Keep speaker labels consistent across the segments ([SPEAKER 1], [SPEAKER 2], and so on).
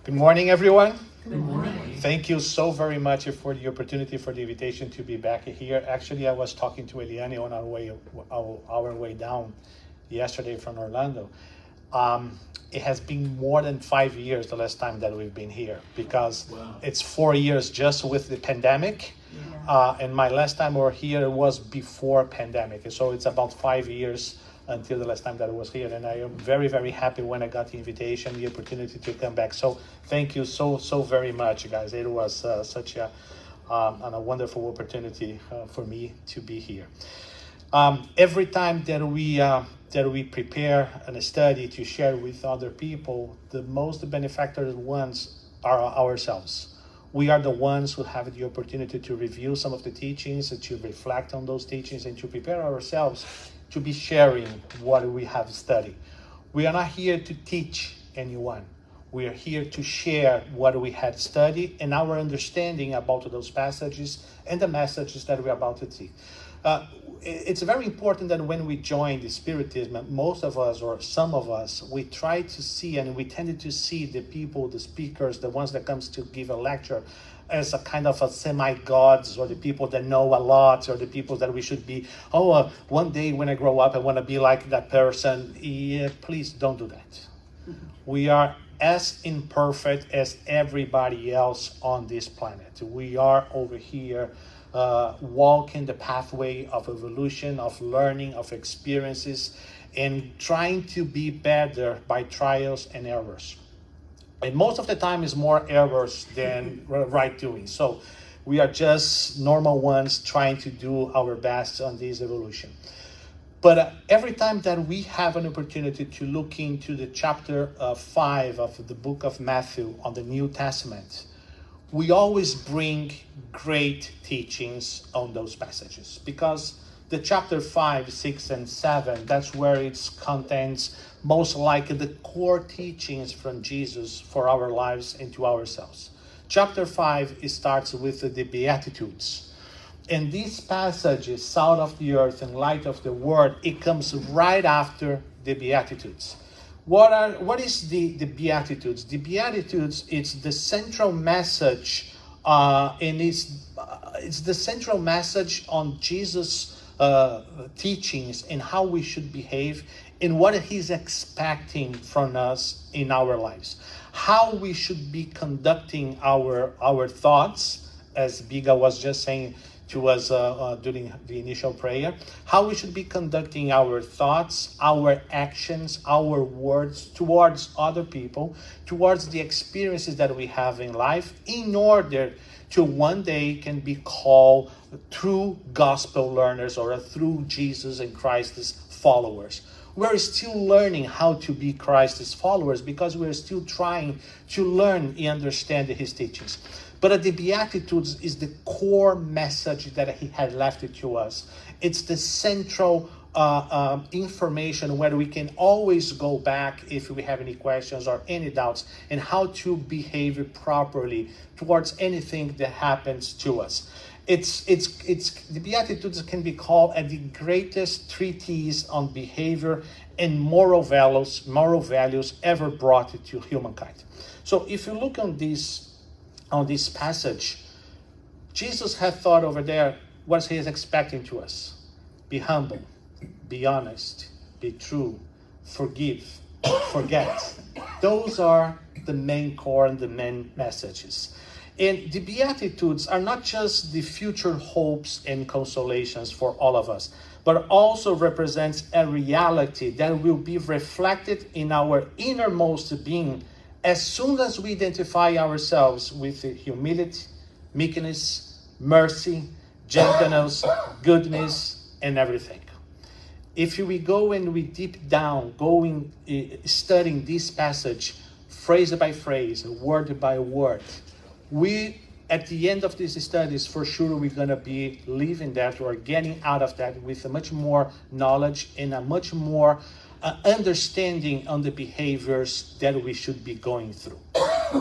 [SPEAKER 1] Good morning, everyone.
[SPEAKER 2] Good morning.
[SPEAKER 1] Thank you so very much for the opportunity, for the invitation to be back here. Actually, I was talking to Eliane on our way down yesterday from Orlando. It has been more than 5 years the last time that we've been here because It's 4 years just with the pandemic. And my last time we were here was before pandemic. So it's about 5 years until the last time that I was here. And I am very, very happy when I got the invitation, the opportunity to come back. So thank you so very much, guys. It was such a wonderful opportunity for me to be here. Every time that we prepare a study to share with other people, the most benefactors ones are ourselves. We are the ones who have the opportunity to review some of the teachings and to reflect on those teachings and to prepare ourselves to be sharing what we have studied. We are not here to teach anyone. We are here to share what we had studied and our understanding about those passages and the messages that we're about to see. It's very important that when we join the Spiritism, most of us or some of us, we try to see and we tended to see the people, the speakers, the ones that comes to give a lecture as a kind of a semi-gods or the people that know a lot or the people that we should be, one day when I grow up, I want to be like that person. Yeah, please don't do that. We are as imperfect as everybody else on this planet. We are over here walking the pathway of evolution, of learning, of experiences, and trying to be better by trials and errors. And most of the time is more errors than right doing. So we are just normal ones trying to do our best on this evolution. But every time that we have an opportunity to look into the chapter 5 of the book of Matthew on the New Testament, we always bring great teachings on those passages because the chapter 5, 6, and 7, that's where it contains most likely the core teachings from Jesus for our lives and to ourselves. Chapter 5, it starts with the Beatitudes. And this passage is salt of the earth and light of the world. It comes right after the Beatitudes. What is the Beatitudes? The Beatitudes, it's the central message, and it's the central message on Jesus' teachings and how we should behave and what he's expecting from us in our lives. How we should be conducting our thoughts, as Biga was just saying to us during the initial prayer, how we should be conducting our thoughts, our actions, our words towards other people, towards the experiences that we have in life, in order to one day can be called true gospel learners or through Jesus and Christ's followers. We're still learning how to be Christ's followers because we're still trying to learn and understand his teachings. But the Beatitudes is the core message that he had left it to us. It's the central information where we can always go back if we have any questions or any doubts and how to behave properly towards anything that happens to us. It's the Beatitudes can be called the greatest treatise on behavior and moral values ever brought to humankind. So if you look on this passage, Jesus had thought over there what he is expecting to us. Be humble, be honest, be true, forgive, forget. Those are the main core and the main messages. And the Beatitudes are not just the future hopes and consolations for all of us, but also represents a reality that will be reflected in our innermost being as soon as we identify ourselves with humility, meekness, mercy, gentleness, goodness, and everything. If we go and we deep down, studying this passage, phrase by phrase, word by word, we, at the end of these studies, for sure we're going to be leaving that or getting out of that with a much more knowledge and a much more understanding on the behaviors that we should be going through.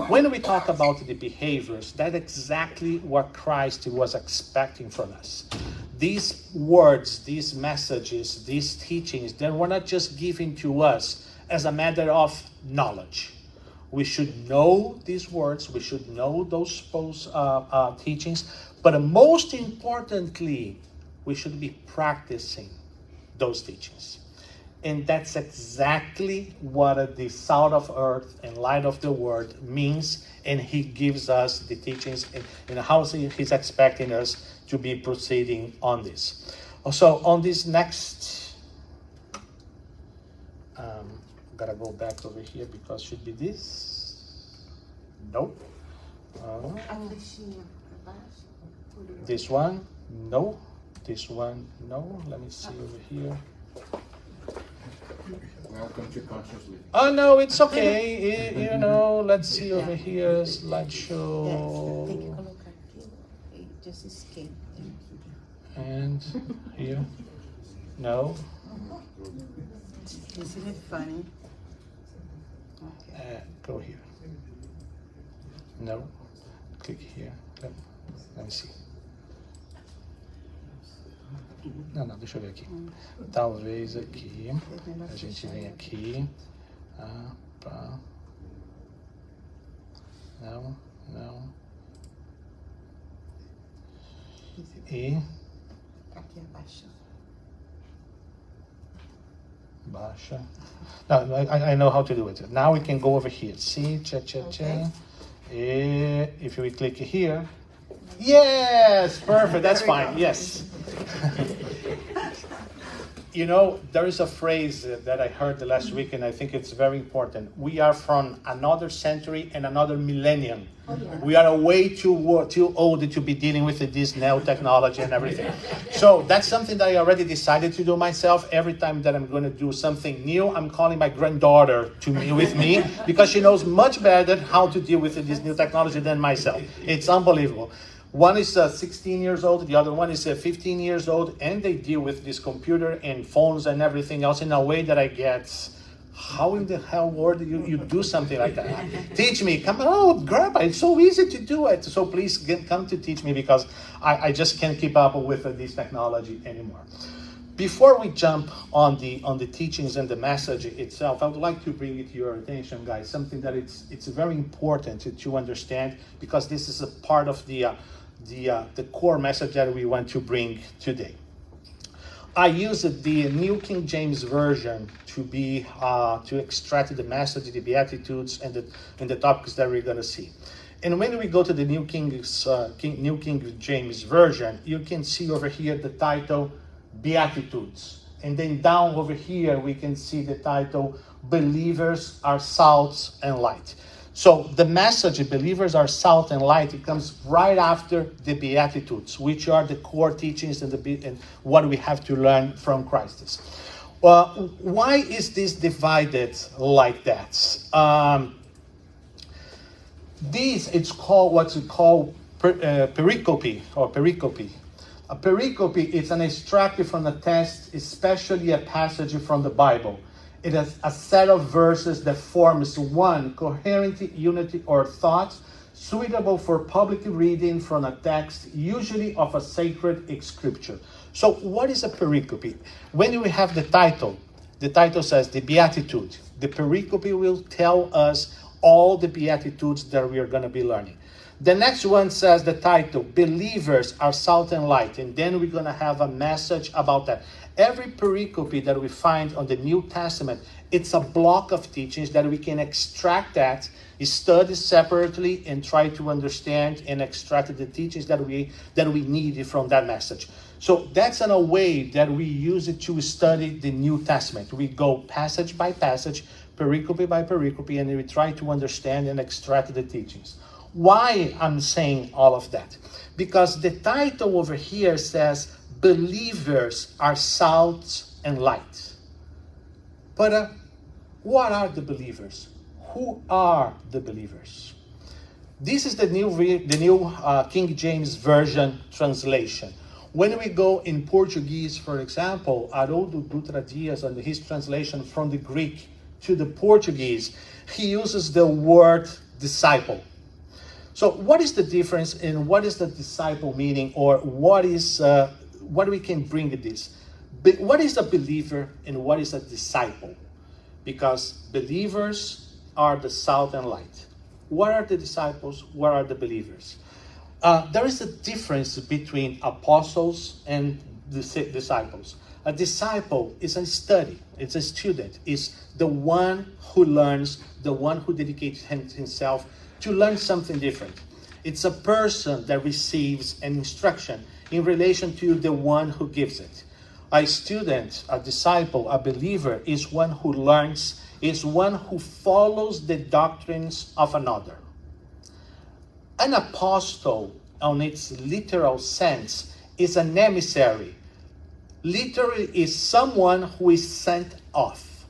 [SPEAKER 1] When we talk about the behaviors, that's exactly what Christ was expecting from us. These words, these messages, these teachings, they were not just given to us as a matter of knowledge. We should know these words. We should know those teachings. But most importantly, we should be practicing those teachings. And that's exactly what the salt of earth and light of the world means. And he gives us the teachings and how he's expecting us to be proceeding on this. So on this next, gotta go back over here because should be this. Nope. This one, no. This one, no. Let me see over here.
[SPEAKER 2] Welcome to consciously.
[SPEAKER 1] Oh no, it's okay. You know, let's see over here, slideshow.
[SPEAKER 3] Yes, tem que colocar aqui e just escape.
[SPEAKER 1] And here, no.
[SPEAKER 3] Isn't it funny? Okay.
[SPEAKER 1] Go here. No. Click here. Let me see. Não, deixa eu ver aqui. Talvez aqui. A gente vem aqui. Pá. Não. E.
[SPEAKER 3] Aqui abaixo.
[SPEAKER 1] Baixa. No, I know how to do it. Now we can go over here. See, check.
[SPEAKER 3] Okay.
[SPEAKER 1] If we click here. Yes, perfect. That's fine. Yes. You know, there is a phrase that I heard the last week, and I think it's very important. We are from another century and another millennium.
[SPEAKER 3] Oh, yeah.
[SPEAKER 1] We are way too old to be dealing with this now technology and everything. So that's something that I already decided to do myself. Every time that I'm going to do something new, I'm calling my granddaughter with me because she knows much better how to deal with this new technology than myself. It's unbelievable. One is 16 years old, the other one is 15 years old, and they deal with this computer and phones and everything else in a way that I get, how in the hell world do you do something like that? Teach me, come on, oh, Grandpa, it's so easy to do it. So please come to teach me because I just can't keep up with this technology anymore. Before we jump on the teachings and the message itself, I would like to bring it to your attention, guys, something that it's very important to understand because this is a part of the core message that we want to bring today. I used the New King James Version to extract the message, the Beatitudes, and the topics that we're going to see. And when we go to the New King James Version, you can see over here the title Beatitudes. And then down over here, we can see the title Believers are Salt and Light. So the message, believers are salt and light, it comes right after the Beatitudes, which are the core teachings and what we have to learn from Christ. Why is this divided like that? It's called what's called pericope or pericope. A pericope is an extract from a text, especially a passage from the Bible. It is a set of verses that forms one coherent unity or thought suitable for public reading from a text, usually of a sacred scripture. So what is a pericope? When we have the title says the Beatitude. The pericope will tell us all the Beatitudes that we are going to be learning. The next one says the title, Believers are Salt and Light. And then we're going to have a message about that. Every pericope that we find on the New Testament, it's a block of teachings that we can extract that, study separately, and try to understand and extract the teachings that we need from that message. So that's in a way that we use it to study the New Testament. We go passage by passage, pericope by pericope, and we try to understand and extract the teachings. Why I'm saying all of that? Because the title over here says, Believers are salt and light. But what are the believers? Who are the believers? This is the new King James Version translation. When we go in Portuguese, for example, Haroldo Dutra Dias, on his translation from the Greek to the Portuguese, he uses the word disciple. So what is the difference and what is the disciple meaning, or what we can bring to this? What is a believer and what is a disciple? Because believers are the salt and light. What are the disciples? What are the believers? There is a difference between apostles and disciples. A disciple is a study. It's a student. It's the one who learns, the one who dedicates himself to learn something different. It's a person that receives an instruction in relation to the one who gives it. A student, a disciple, a believer is one who learns, is one who follows the doctrines of another. An apostle, on its literal sense, is an emissary. Literally is someone who is sent off.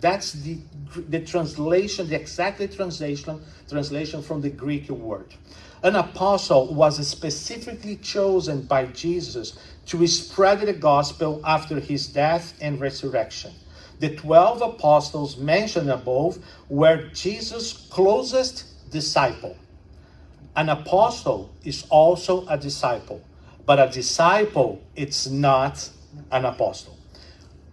[SPEAKER 1] That's the translation, the exact translation from the Greek word. An apostle was specifically chosen by Jesus to spread the gospel after his death and resurrection. The 12 apostles mentioned above were Jesus' closest disciple. An apostle is also a disciple, but a disciple is not an apostle.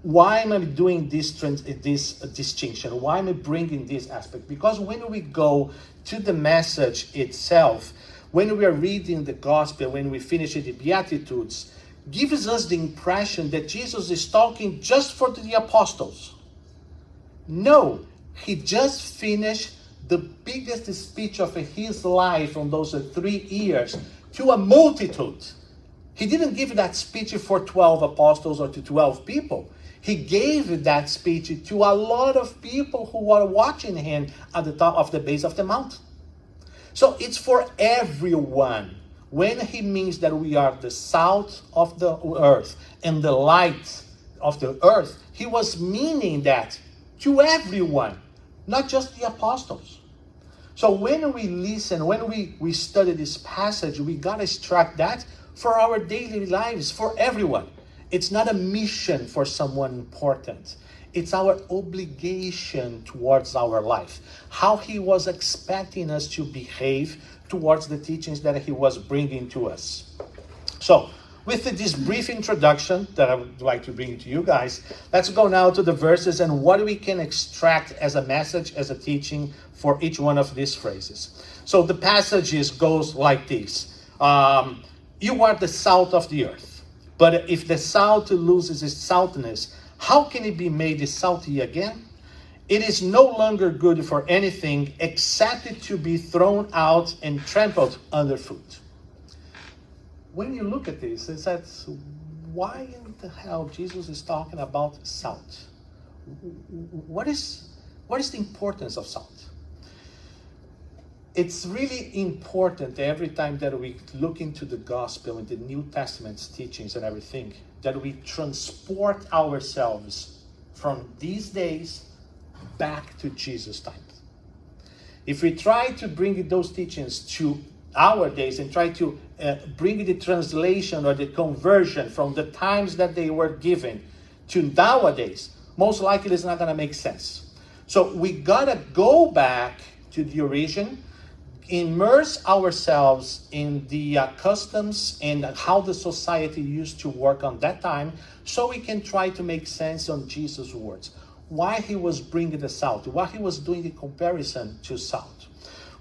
[SPEAKER 1] Why am I doing this distinction? Why am I bringing this aspect? Because when we go to the message itself, when we are reading the gospel, when we finish the Beatitudes, gives us the impression that Jesus is talking just for the apostles. No, he just finished the biggest speech of his life on those 3 years to a multitude. He didn't give that speech for 12 apostles or to 12 people. He gave that speech to a lot of people who were watching him at the top of the base of the mountain. So it's for everyone. When he means that we are the salt of the earth and the light of the earth, he was meaning that to everyone, not just the apostles. So when we listen, when we study this passage, we got to extract that for our daily lives, for everyone. It's not a mission for someone important. It's our obligation towards our life. How he was expecting us to behave towards the teachings that he was bringing to us. So, with this brief introduction that I would like to bring to you guys, let's go now to the verses and what we can extract as a message, as a teaching for each one of these phrases. So the passages goes like this. You are the salt of the earth. But if the salt loses its saltiness, how can it be made salty again? It is no longer good for anything except to be thrown out and trampled underfoot. When you look at this, it's that why in the hell Jesus is talking about salt? What is the importance of salt? It's really important every time that we look into the gospel and the New Testament's teachings and everything, that we transport ourselves from these days back to Jesus' time. If we try to bring those teachings to our days and try to bring the translation or the conversion from the times that they were given to nowadays, most likely it's not going to make sense. So we got to go back to the origin, immerse ourselves in the customs and how the society used to work on that time, so we can try to make sense on Jesus' words. Why he was bringing the salt, why he was doing the comparison to salt.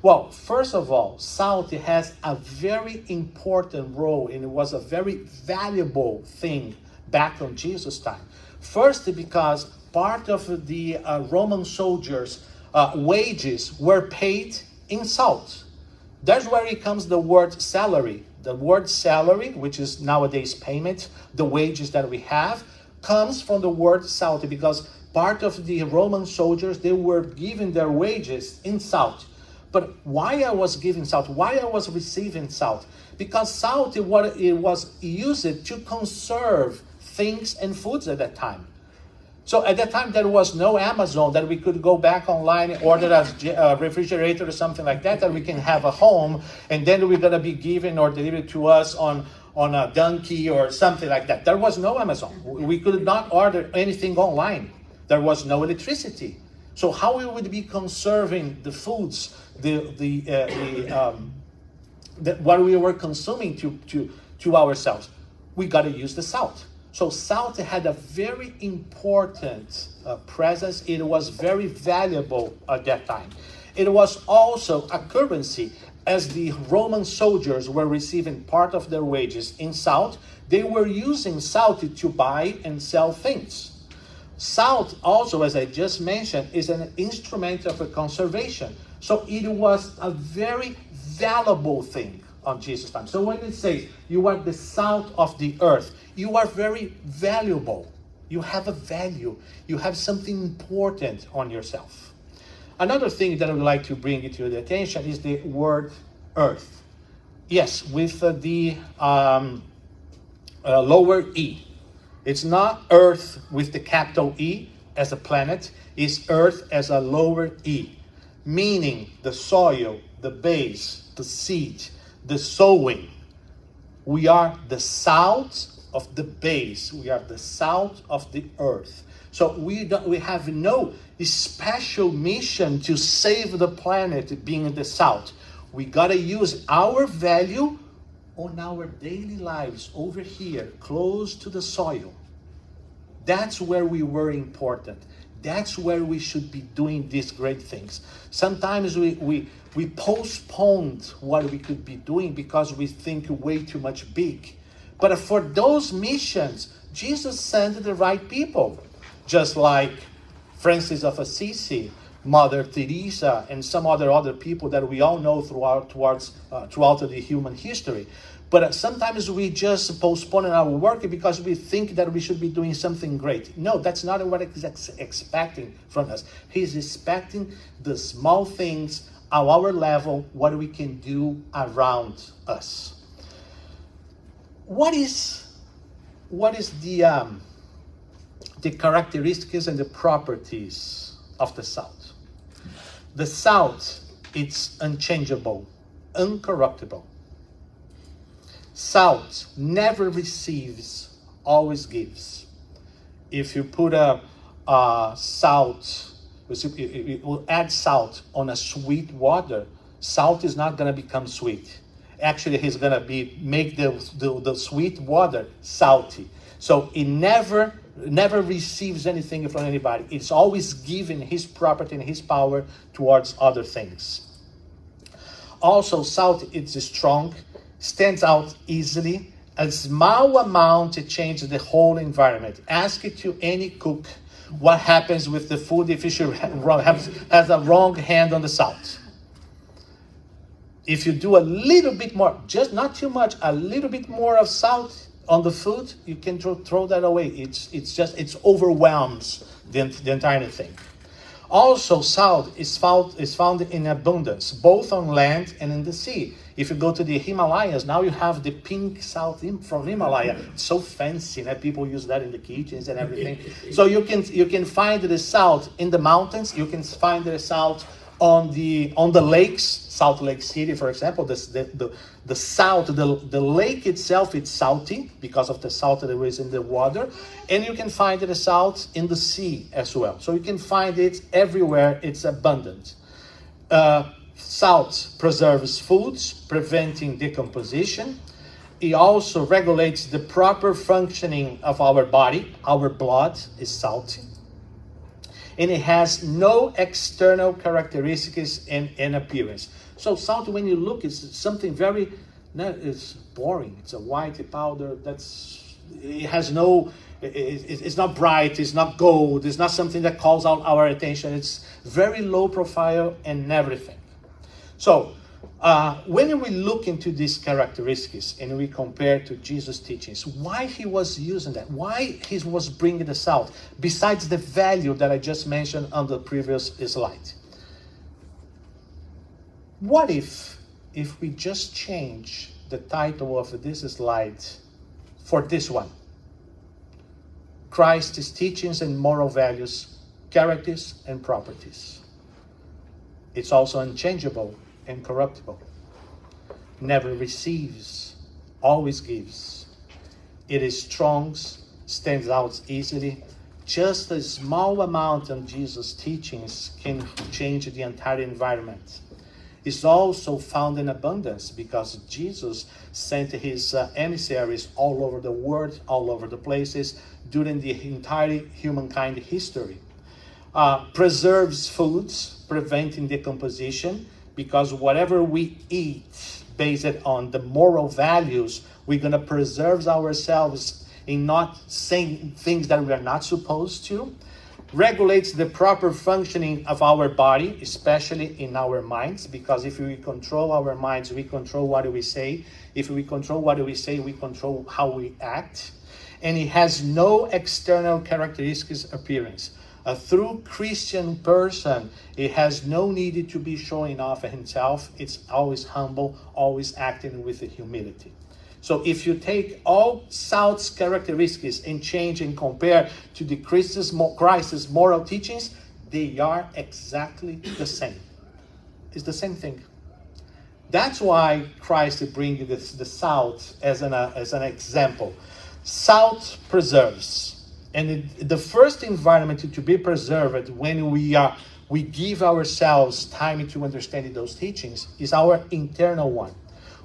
[SPEAKER 1] Well, first of all, salt has a very important role, and it was a very valuable thing back on Jesus' time. First, because part of the Roman soldiers' wages were paid in salt. That's where it comes the word salary. The word salary, which is nowadays payment, the wages that we have, comes from the word salt, because part of the Roman soldiers, they were given their wages in salt. But why I was giving salt? Why I was receiving salt? Because salt, it was used to conserve things and foods at that time. So at that time, there was no Amazon that we could go back online, order a refrigerator or something like that we can have a home, and then we're going to be given or delivered to us on a donkey or something like that. There was no Amazon. We could not order anything online. There was no electricity. So how we would be conserving the foods, what we were consuming to ourselves? We got to use the salt. So salt had a very important presence. It was very valuable at that time. It was also a currency. As the Roman soldiers were receiving part of their wages in salt, they were using salt to buy and sell things. Salt also, as I just mentioned, is an instrument of conservation. So it was a very valuable thing on Jesus' time. So when it says you are the salt of the earth, you are very valuable. You have a value. You have something important on yourself. Another thing that I would like to bring to your attention is the word earth. Yes, with the lower E. It's not earth with the capital E as a planet. It's earth as a lower E. Meaning the soil, the base, the seed, the sowing. We are the salt of the base. We are the salt of the earth. So we have no special mission to save the planet being the salt. We got to use our value on our daily lives over here, close to the soil. That's where we were important. That's where we should be doing these great things. Sometimes we postponed what we could be doing because we think way too much big. But for those missions, Jesus sent the right people. Just like Francis of Assisi, Mother Teresa, and some other people that we all know throughout the human history. But sometimes we just postpone our work because we think that we should be doing something great. No, that's not what he's expecting from us. He's expecting the small things at our level, what we can do around us. What is the characteristics and the properties of the salt? The salt, it's unchangeable, uncorruptible. Salt never receives, always gives. If you put you will add salt on a sweet water, salt is not going to become sweet. Actually, he's going to make the sweet water salty. So it never receives anything from anybody. It's always giving his property and his power towards other things. Also, salt is strong, stands out easily. A small amount to change the whole environment. Ask it to any cook what happens with the food if you has a wrong hand on the salt. If you do a little bit more, just not too much, a little bit more of salt on the food, you can throw that away. It overwhelms the entire thing. Also, salt is found in abundance, both on land and in the sea. If you go to the Himalayas, now you have the pink salt from Himalaya. It's so fancy, and people use that in the kitchens and everything. So you can find the salt in the mountains. You can find the salt on the lakes, Salt Lake City, for example. The salt, the lake itself, it's salty because of the salt that there is in the water, and you can find the salt in the sea as well. So you can find it everywhere. It's abundant. Salt preserves foods, preventing decomposition. It also regulates the proper functioning of our body. Our blood is salty. And it has no external characteristics and appearance. So salt, when you look, it's something very, it's boring. It's a white powder it's not bright, it's not gold, it's not something that calls out our attention. It's very low profile and everything. So when we look into these characteristics and we compare to Jesus' teachings, why he was using that, why he was bringing the salt, besides the value that I just mentioned on the previous slide. What if we just change the title of this slide for this one? Christ's teachings and moral values, characters and properties. It's also unchangeable, incorruptible, never receives, always gives. It is strong, stands out easily. Just a small amount of Jesus' teachings can change the entire environment. is also found in abundance because Jesus sent his emissaries all over the world, all over the places during the entire humankind history. Preserves foods, preventing decomposition, because whatever we eat based on the moral values, we're going to preserve ourselves in not saying things that we are not supposed to. Regulates the proper functioning of our body, especially in our minds, because if we control our minds, we control what we say. If we control what we say, we control how we act. And it has no external characteristics appearance. A true Christian person, it has no need to be showing off himself. It's always humble, always acting with humility. So if you take all salt's characteristics and change and compare to the Christ's moral teachings, they are exactly the same. It's the same thing. That's why Christ brings the salt as an example. Salt preserves. And the first environment to be preserved when we give ourselves time to understand those teachings is our internal one.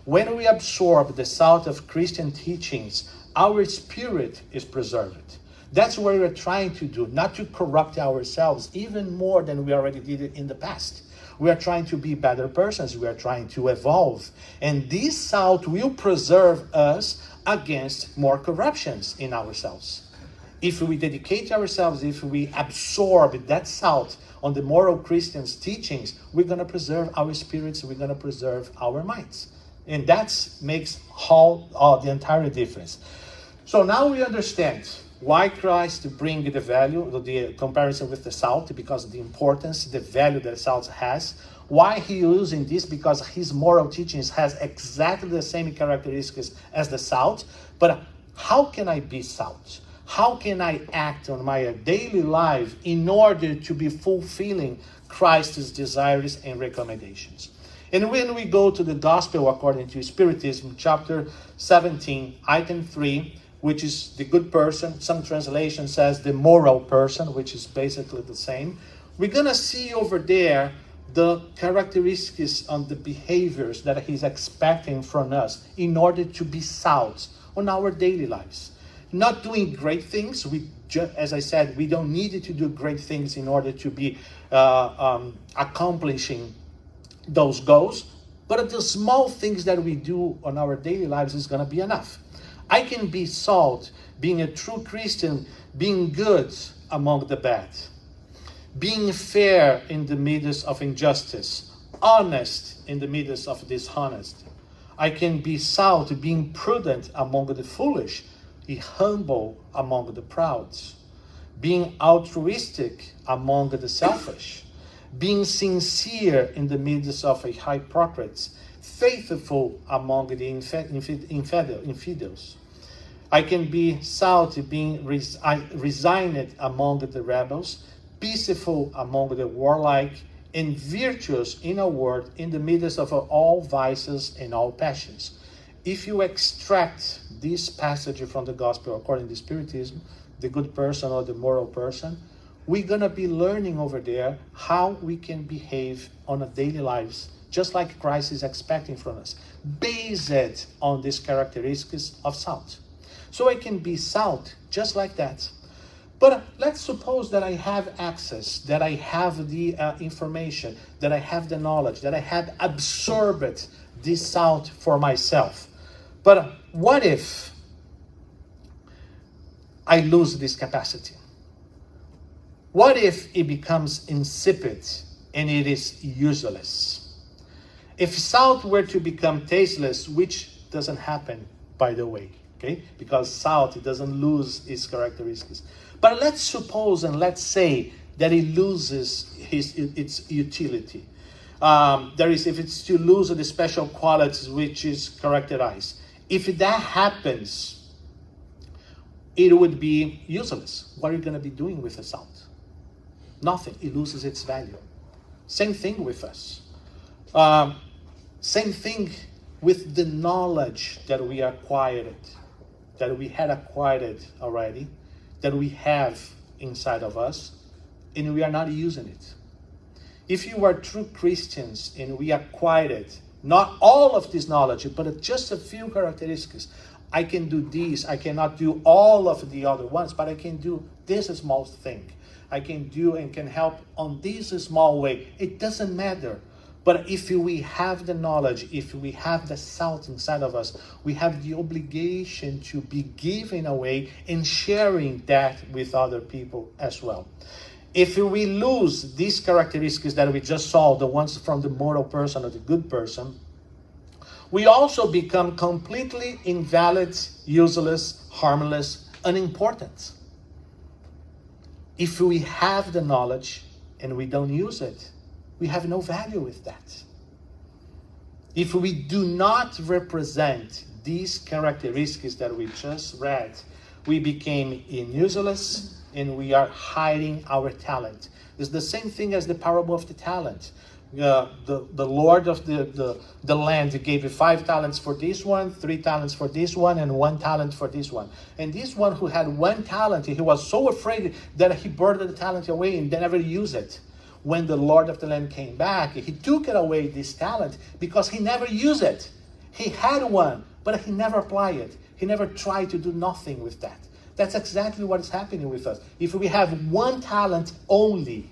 [SPEAKER 1] When we absorb the salt of Christian teachings, our spirit is preserved. That's what we're trying to do, not to corrupt ourselves even more than we already did it in the past. We are trying to be better persons. We are trying to evolve. And this salt will preserve us against more corruptions in ourselves. If we dedicate ourselves, if we absorb that salt on the moral Christian's teachings, we're going to preserve our spirits, we're going to preserve our minds. And that makes all the entire difference. So now we understand why Christ bring the value, the comparison with the salt, because of the importance, the value that salt has. Why he using this? Because his moral teachings has exactly the same characteristics as the salt. But how can I be salt? How can I act on my daily life in order to be fulfilling Christ's desires and recommendations? And when we go to the Gospel according to Spiritism, chapter 17, item 3, which is the good person. Some translation says the moral person, which is basically the same. We're going to see over there the characteristics of the behaviors that he's expecting from us in order to be salt on our daily lives. Not doing great things. As I said, we don't need to do great things in order to be accomplishing those goals. But the small things that we do on our daily lives is going to be enough. I can be salt, being a true Christian, being good among the bad, being fair in the midst of injustice, honest in the midst of dishonesty. I can be salt, being prudent among the foolish, humble among the proud, being altruistic among the selfish, being sincere in the midst of hypocrites, faithful among the infidels. I can be salt, being resigned among the rebels, peaceful among the warlike, and virtuous, in a word, in the midst of all vices and all passions. If you extract this passage from the Gospel according to Spiritism, the good person or the moral person, we're going to be learning over there how we can behave on our daily lives, just like Christ is expecting from us, based on these characteristics of salt. So I can be salt just like that. But let's suppose that I have access, that I have the information, that I have the knowledge, that I have absorbed this salt for myself. But what if I lose this capacity? What if it becomes insipid and it is useless? If salt were to become tasteless, which doesn't happen, by the way, okay? Because salt, it doesn't lose its characteristics. But let's suppose and let's say that it loses its utility. If it's to lose the special qualities which is characterized. If that happens, it would be useless. What are you going to be doing with the salt? Nothing. It loses its value. Same thing with us. Same thing with the knowledge that we acquired, that we had acquired already, that we have inside of us, and we are not using it. If you are true Christians and we acquired not all of this knowledge, but just a few characteristics, I can do this, I cannot do all of the other ones, but I can do this small thing. I can do and can help on this small way. It doesn't matter. But if we have the knowledge, if we have the salt inside of us, we have the obligation to be giving away and sharing that with other people as well. If we lose these characteristics that we just saw, the ones from the moral person or the good person, we also become completely invalid, useless, harmless, unimportant. If we have the knowledge and we don't use it, we have no value with that. If we do not represent these characteristics that we just read, we became useless and we are hiding our talent. It's the same thing as the parable of the talent. The Lord of the land gave 5 talents for this one, 3 talents for this one, and 1 talent for this one. And this one who had 1 talent, he was so afraid that he burned the talent away and never used it. When the Lord of the land came back, he took it away, this talent, because he never used it. He had 1, but he never applied it. He never tried to do nothing with that. That's exactly what is happening with us. If we have 1 talent only,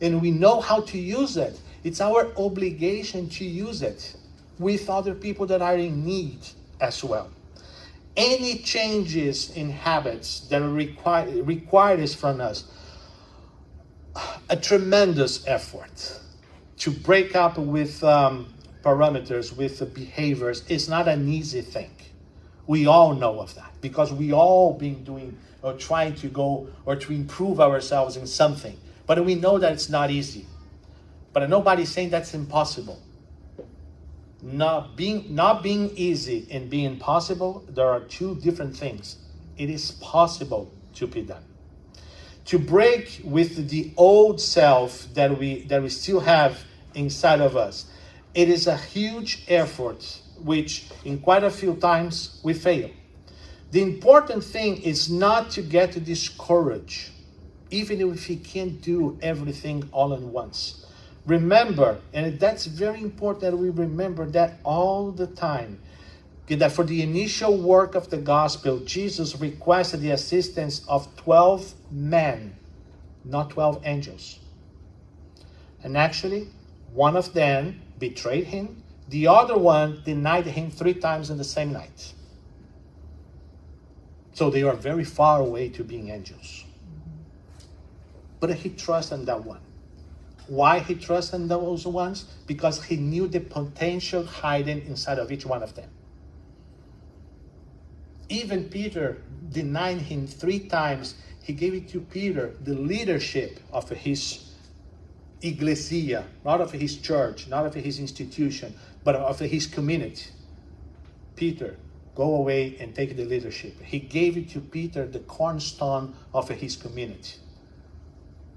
[SPEAKER 1] and we know how to use it, it's our obligation to use it with other people that are in need as well. Any changes in habits that require this from us, a tremendous effort to break up with parameters, with behaviors, is not an easy thing. We all know of that because we all been doing or trying to go or to improve ourselves in something. But we know that it's not easy. But nobody's saying that's impossible. Not being easy and being possible, there are 2 different things. It is possible to be done. To break with the old self that we still have inside of us, it is a huge effort, which in quite a few times we fail. The important thing is not to get discouraged, even if you can't do everything all at once. Remember, and that's very important that we remember that all the time, that for the initial work of the gospel, Jesus requested the assistance of 12 men, not 12 angels. And actually, one of them betrayed him. The other one denied him 3 times in the same night. So they are very far away to being angels. But he trusted in that one. Why he trusted in those ones? Because he knew the potential hiding inside of each one of them. Even Peter denied him 3 times. He gave it to Peter, the leadership of his ecclesia, not of his church, not of his institution, but of his community. Peter, go away and take the leadership. He gave it to Peter, the cornerstone of his community.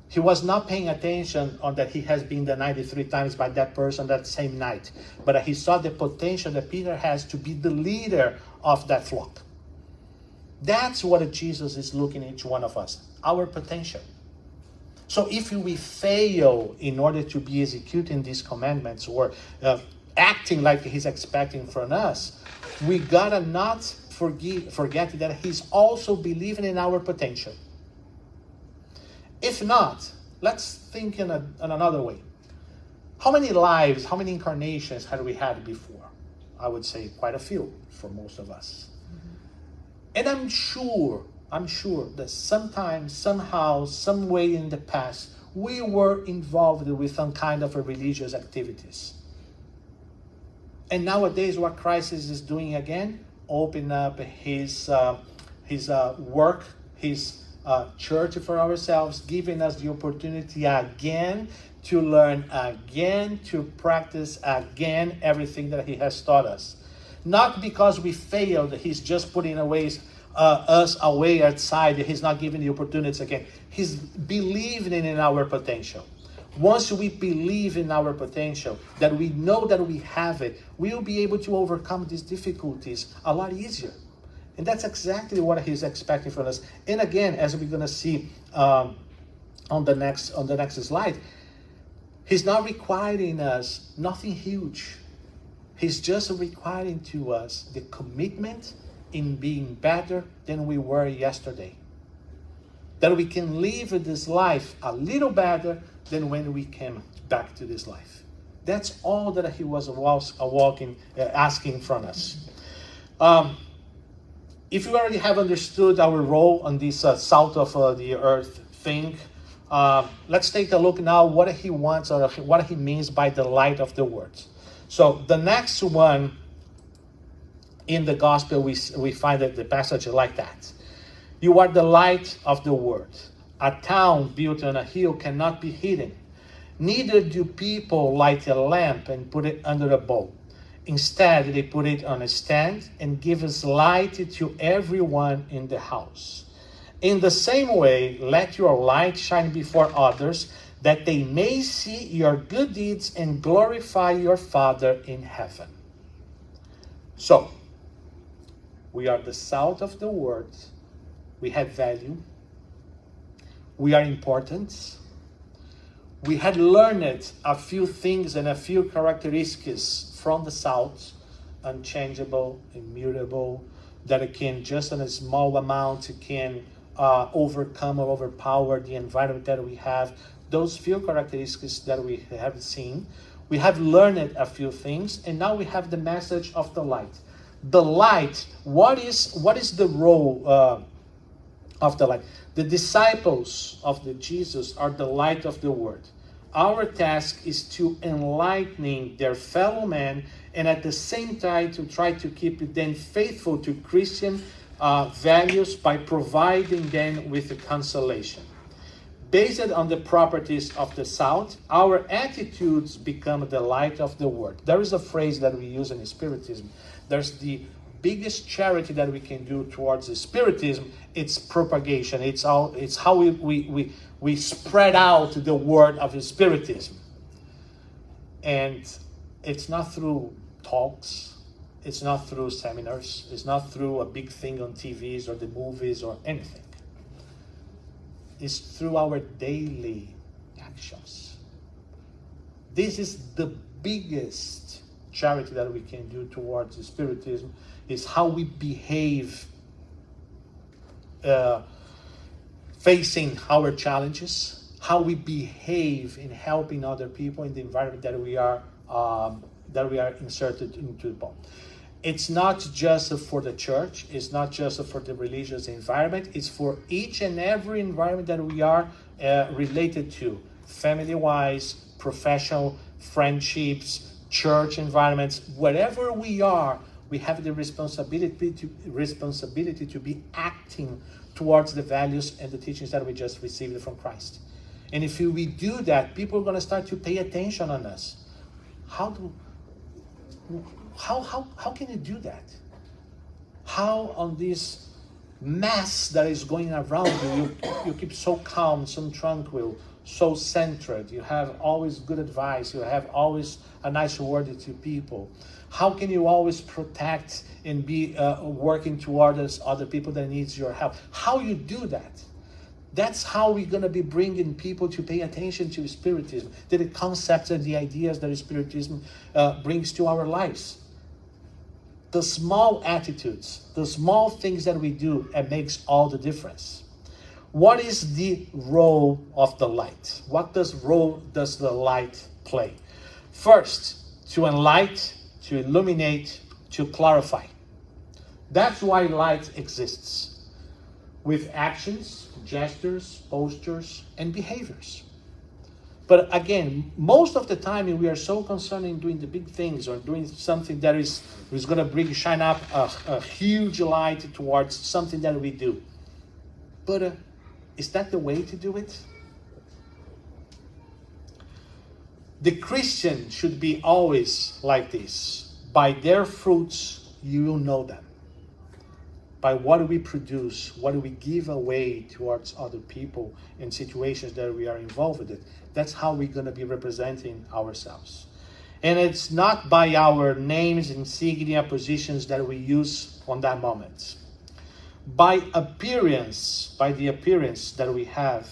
[SPEAKER 1] He was not paying attention on that he has been denied 3 times by that person that same night. But he saw the potential that Peter has to be the leader of that flock. That's what Jesus is looking at each one of us, our potential. So if we fail in order to be executing these commandments or acting like he's expecting from us, we gotta not forget that he's also believing in our potential. If not, let's think in another way. How many lives, how many incarnations had we had before? I would say quite a few for most of us. And I'm sure that sometimes, somehow, some way in the past, we were involved with some kind of religious activities. And nowadays, what Christ is doing again, open up his work, his church for ourselves, giving us the opportunity again to learn again, to practice again everything that he has taught us. Not because we failed, he's just putting us away outside, he's not giving the opportunities again. He's believing in our potential. Once we believe in our potential, that we know that we have it, we'll be able to overcome these difficulties a lot easier. And that's exactly what he's expecting from us. And again, as we're going to see on the next slide, He's not requiring us nothing huge. He's just requiring to us the commitment in being better than we were yesterday. That we can live this life a little better than when we came back to this life. That's all that he was asking from us. If you already have understood our role on this salt of the earth thing, let's take a look now what he wants or what he means by the light of the world. So the next one in the gospel, we find that the passage like that. You are the light of the world. A town built on a hill cannot be hidden. Neither do people light a lamp and put it under a bowl. Instead, they put it on a stand and give us light to everyone in the house. In the same way, let your light shine before others, that they may see your good deeds and glorify your Father in heaven. So, we are the salt of the world. We have value. We are important. We had learned a few things and a few characteristics from the salt. Unchangeable, immutable, that it can just in a small amount can overcome or overpower the environment that we have. Those few characteristics that we have seen. We have learned a few things, and now we have the message of the light. The light, what is the role of the light? The disciples of Jesus are the light of the world. Our task is to enlighten their fellow men, and at the same time to try to keep them faithful to Christian values by providing them with a consolation. Based on the properties of the salt, our attitudes become the light of the world. There is a phrase that we use in Spiritism. There's the biggest charity that we can do towards the Spiritism. It's propagation. It's how we spread out the word of Spiritism. And it's not through talks. It's not through seminars. It's not through a big thing on TVs or the movies or anything. Is through our daily actions. This is the biggest charity that we can do towards the Spiritism, is how we behave facing our challenges, how we behave in helping other people in the environment that we are inserted into. It's not just for the church. It's not just for the religious environment. It's for each and every environment that we are related to. Family-wise, professional, friendships, church environments. Wherever we are, we have the responsibility to be acting towards the values and the teachings that we just received from Christ. And if we do that, people are going to start to pay attention on us. How can you do that? How on this mess that is going around you keep so calm, so tranquil, so centered? You have always good advice. You have always a nice word to people. How can you always protect and be working towards other people that needs your help? How you do that? That's how we're going to be bringing people to pay attention to Spiritism, to the concepts and the ideas that Spiritism brings to our lives. The small attitudes, the small things that we do, it makes all the difference. What is the role of the light? What role does the light play? First, to enlighten, to illuminate, to clarify. That's why light exists. With actions, gestures, postures, and behaviors. But again, most of the time we are so concerned in doing the big things or doing something that is going to shine up a huge light towards something that we do. But is that the way to do it? The Christian should be always like this. By their fruits you will know them. By what we produce, what we give away towards other people in situations that we are involved in. That's how we're going to be representing ourselves. And it's not by our names, insignia, positions that we use on that moment. By the appearance that we have,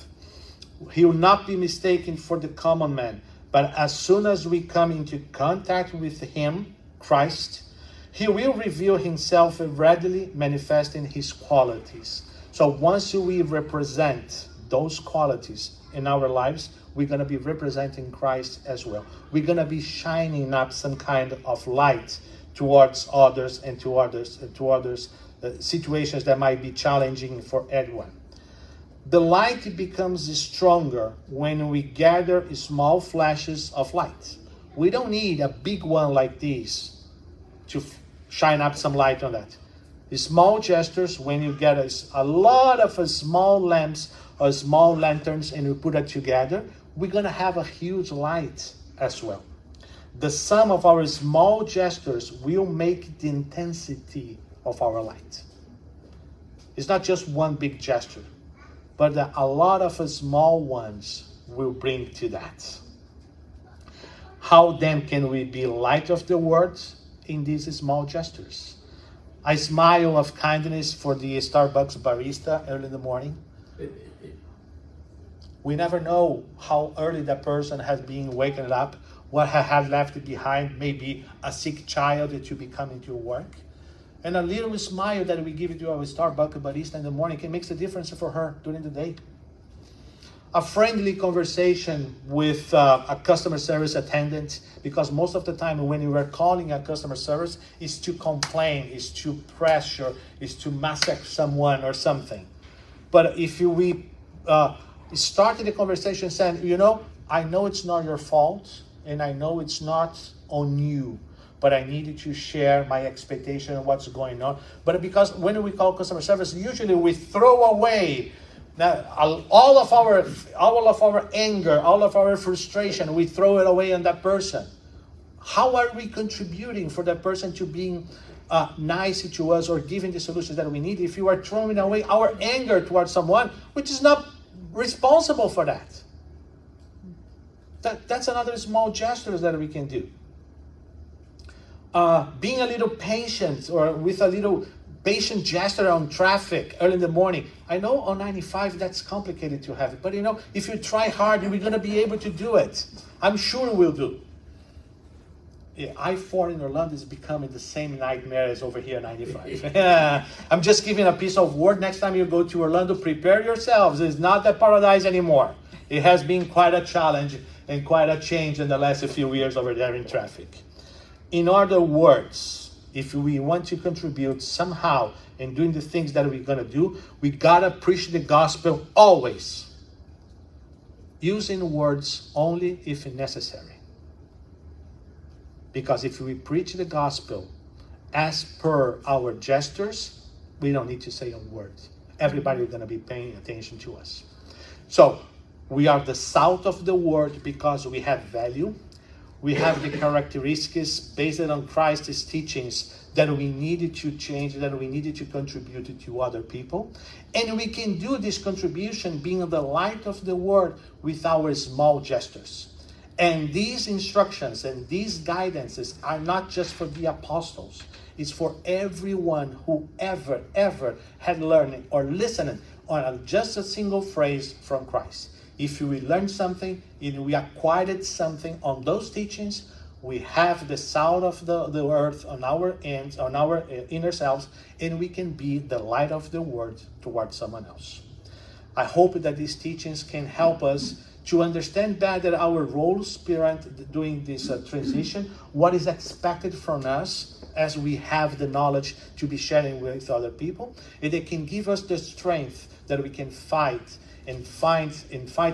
[SPEAKER 1] he will not be mistaken for the common man. But as soon as we come into contact with him, Christ, he will reveal himself readily manifesting his qualities. So once we represent those qualities in our lives, we're going to be representing Christ as well. We're going to be shining up some kind of light towards others and to others situations that might be challenging for everyone. The light becomes stronger when we gather small flashes of light. We don't need a big one like this to shine up some light on that. The small gestures, when you get a lot of small lamps or small lanterns and you put it together, we're going to have a huge light as well. The sum of our small gestures will make the intensity of our light. It's not just one big gesture, but a lot of small ones will bring to that. How then can we be light of the world? In these small gestures. A smile of kindness for the Starbucks barista early in the morning. We never know how early that person has been waking up, what has left behind, maybe a sick child to be coming to work. And a little smile that we give to our Starbucks barista in the morning can make a difference for her during the day. A friendly conversation with a customer service attendant, because most of the time when you are calling a customer service, is to complain, is to pressure, is to massacre someone or something. But if we started the conversation saying, I know it's not your fault, and I know it's not on you, but I needed to share my expectation of what's going on. But because when we call customer service, usually we throw away all of our anger, all of our frustration, we throw it away on that person. How are we contributing for that person to being nice to us or giving the solutions that we need if you are throwing away our anger towards someone which is not responsible for that? That's another small gesture that we can do. Being a little patient or with a little patient gesture on traffic early in the morning. I know on 95 that's complicated to have it, but if you try hard, we're going to be able to do it. I'm sure we'll do. Yeah, I-4 in Orlando is becoming the same nightmare as over here 95. I'm just giving a piece of word. Next time you go to Orlando, prepare yourselves. It's not the paradise anymore. It has been quite a challenge and quite a change in the last few years over there in traffic. In other words, if we want to contribute somehow in doing the things that we're going to do, we got to preach the gospel always. Using words only if necessary. Because if we preach the gospel as per our gestures, we don't need to say a word. Everybody is going to be paying attention to us. So, we are the salt of the world because we have value. We have the characteristics based on Christ's teachings that we needed to change, that we needed to contribute to other people. And we can do this contribution being the light of the world with our small gestures. And these instructions and these guidances are not just for the apostles. It's for everyone who ever had learned or listened on just a single phrase from Christ. If we learn something, if we acquired something on those teachings, we have the salt of the earth on our ends, on our inner selves, and we can be the light of the world towards someone else. I hope that these teachings can help us to understand better our role spirit during this transition, what is expected from us as we have the knowledge to be sharing with other people, and it can give us the strength that we can fight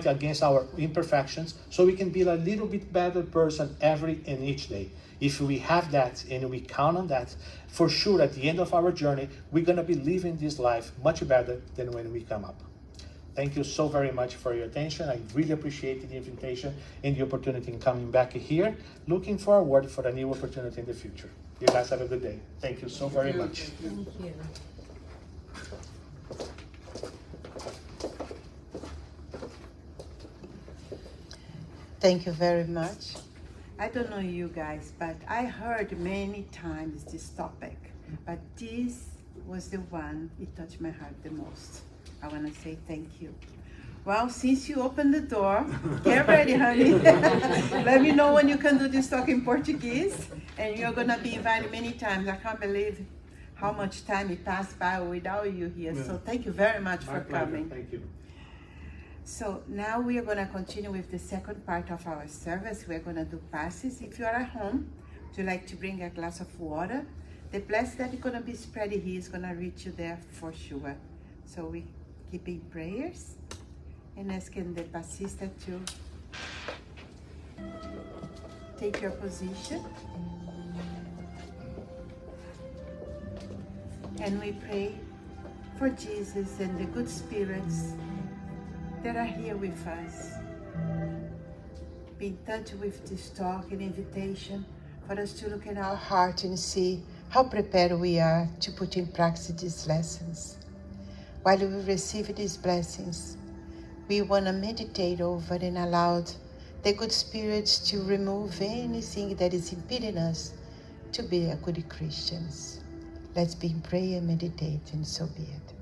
[SPEAKER 1] against our imperfections, so we can be a little bit better person every and each day. If we have that and we count on that, for sure at the end of our journey, we're going to be living this life much better than when we come up. Thank you so very much for your attention. I really appreciate the invitation and the opportunity in coming back here. Looking forward for a new opportunity in the future. You guys have a good day. Thank you so very much.
[SPEAKER 3] Thank you. Thank you very much. I don't know you guys, but I heard many times this topic, but this was the one, it touched my heart the most. I want to say thank you. Well, since you opened the door, get ready, honey. Let me know when you can do this talk in Portuguese. And you're going to be invited many times. I can't believe how much time it passed by without you here. Yeah. So thank you very much for coming.
[SPEAKER 1] Thank you.
[SPEAKER 3] So now we are going to continue with the second part of our service. We're going to do passes. If you are at home, would you like to bring a glass of water? The blessing that is going to be spread here is going to reach you there for sure. So we keep in prayers and asking the passista to take your position. And we pray for Jesus and the good spirits that are here with us. Be in touch with this talk and invitation for us to look in our heart and see how prepared we are to put in practice these lessons. While we receive these blessings, we want to meditate over and allow the good spirits to remove anything that is impeding us to be a good Christians. Let's be in prayer and meditate, and so be it.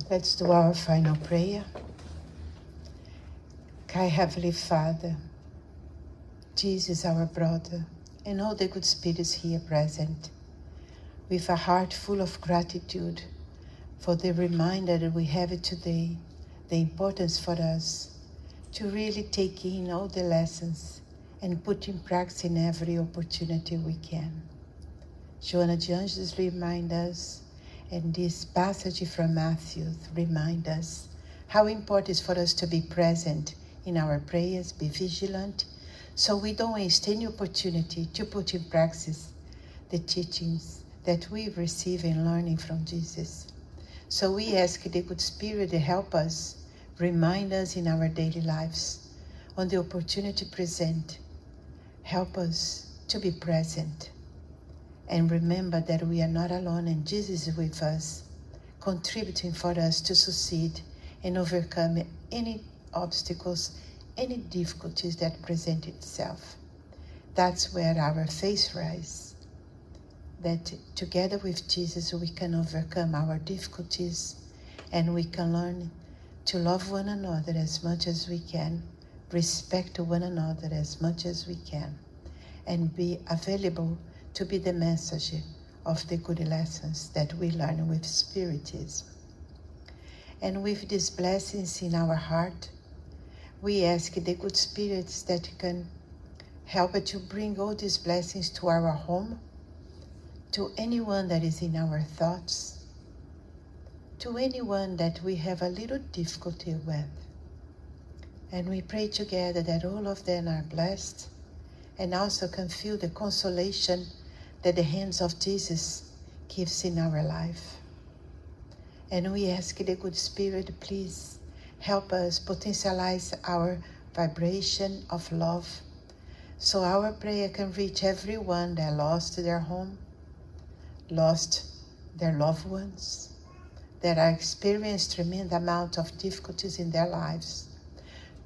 [SPEAKER 3] Let's do our final prayer. Kind Heavenly Father, Jesus our brother, and all the good spirits here present, with a heart full of gratitude for the reminder that we have today, the importance for us to really take in all the lessons and put in practice in every opportunity we can. Joana de Anjos remind us, and this passage from Matthew remind us how important it is for us to be present in our prayers, be vigilant, so we don't waste any opportunity to put in practice the teachings that we receive in learning from Jesus. So we ask the good Spirit to help us, remind us in our daily lives on the opportunity present. Help us to be present and remember that we are not alone and Jesus is with us, contributing for us to succeed and overcome any obstacles, any difficulties that present itself. That's where our faith rises, that together with Jesus we can overcome our difficulties and we can learn to love one another as much as we can, respect one another as much as we can, and be available to be the messenger of the good lessons that we learn with Spiritism. And with these blessings in our heart, we ask the good spirits that can help to bring all these blessings to our home, to anyone that is in our thoughts, to anyone that we have a little difficulty with. And we pray together that all of them are blessed and also can feel the consolation that the hands of Jesus gives in our life. And we ask the good spirit, please help us potentialize our vibration of love, so our prayer can reach everyone that lost their home, lost their loved ones, that are experiencing tremendous amount of difficulties in their lives,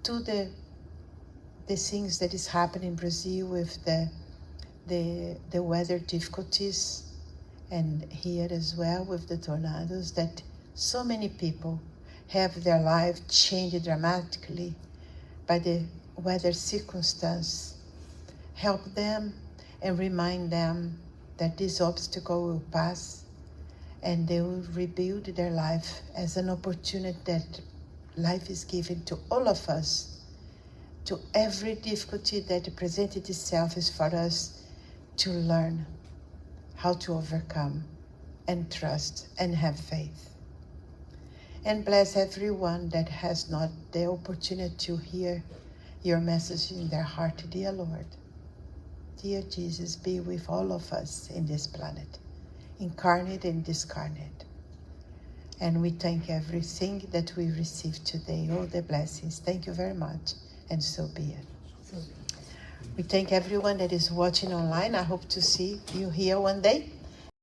[SPEAKER 3] to the things that is happening in Brazil with the weather difficulties, and here as well with the tornadoes, that so many people have their life changed dramatically by the weather circumstance. Help them and remind them that this obstacle will pass and they will rebuild their life as an opportunity that life is given to all of us. To every difficulty that presented itself is for us to learn how to overcome and trust and have faith. And bless everyone that has not the opportunity to hear your message in their heart, dear Lord. Dear Jesus, be with all of us in this planet, incarnate and discarnate. And we thank everything that we received today, all the blessings. Thank you very much, and so be it. We thank everyone that is watching online. I hope to see you here one day.